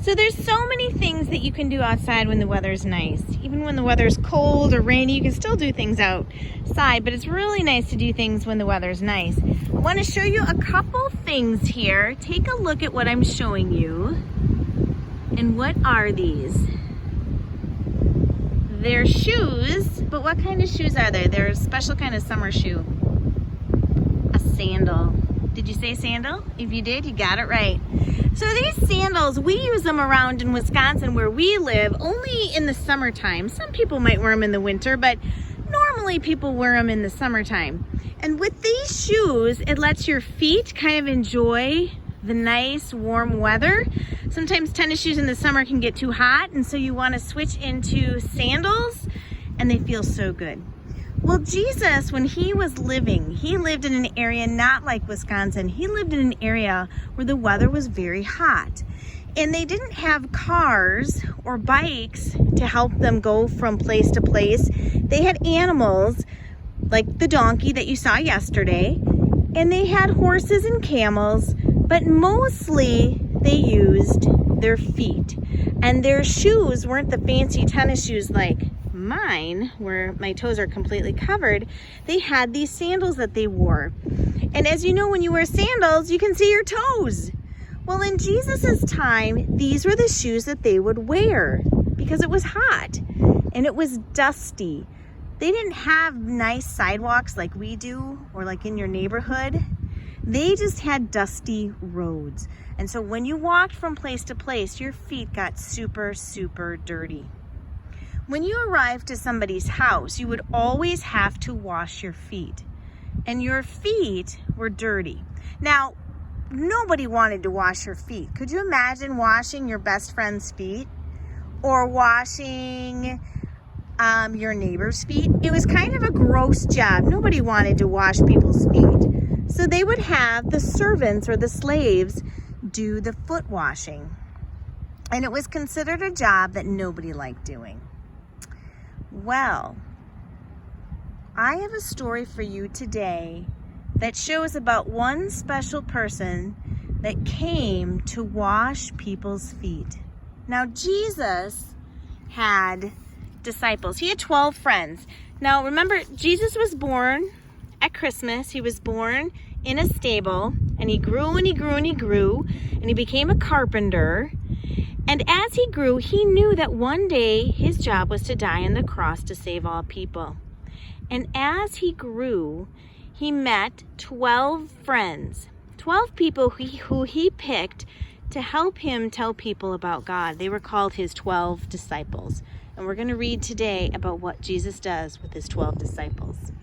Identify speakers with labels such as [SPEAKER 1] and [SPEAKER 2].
[SPEAKER 1] So there's so many things that you can do outside when the weather's nice. Even when the weather's cold or rainy, you can still do things outside, but it's really nice to do things when the weather's nice. I want to show you a couple things here. Take a look at what I'm showing you. And what are these? They're shoes, but what kind of shoes are they? They're a special kind of summer shoe. A sandal. Did you say sandal? If you did, you got it right. So these sandals, we use them around in Wisconsin where we live only in the summertime. Some people might wear them in the winter, but normally people wear them in the summertime. And with these shoes, it lets your feet kind of enjoy the nice warm weather. Sometimes tennis shoes in the summer can get too hot, and so you want to switch into sandals, and they feel so good. Well, Jesus, when he was living, he lived in an area not like Wisconsin. He lived in an area where the weather was very hot. And they didn't have cars or bikes to help them go from place to place. They had animals like the donkey that you saw yesterday. And they had horses and camels, but mostly they used their feet. And their shoes weren't the fancy tennis shoes like mine, where my toes are completely covered. They had these sandals that they wore. And as you know, when you wear sandals, you can see your toes. Well, in Jesus's time, these were the shoes that they would wear because it was hot and it was dusty. They didn't have nice sidewalks like we do or like in your neighborhood. They just had dusty roads. And so when you walked from place to place, your feet got super, super dirty. When you arrived to somebody's house, you would always have to wash your feet. And your feet were dirty. Now, nobody wanted to wash your feet. Could you imagine washing your best friend's feet? Or washing your neighbor's feet? It was kind of a gross job. Nobody wanted to wash people's feet. So they would have the servants or the slaves do the foot washing. And it was considered a job that nobody liked doing. Well, I have a story for you today that shows about one special person that came to wash people's feet. Now, Jesus had disciples. He had 12 friends. Now, remember, Jesus was born at Christmas. He was born in a stable, and he grew and he grew and he grew, and he became a carpenter. And as he grew, he knew that one day his job was to die on the cross to save all people. And as he grew, he met 12 friends, 12 people who he picked to help him tell people about God. They were called his 12 disciples. And we're going to read today about what Jesus does with his 12 disciples.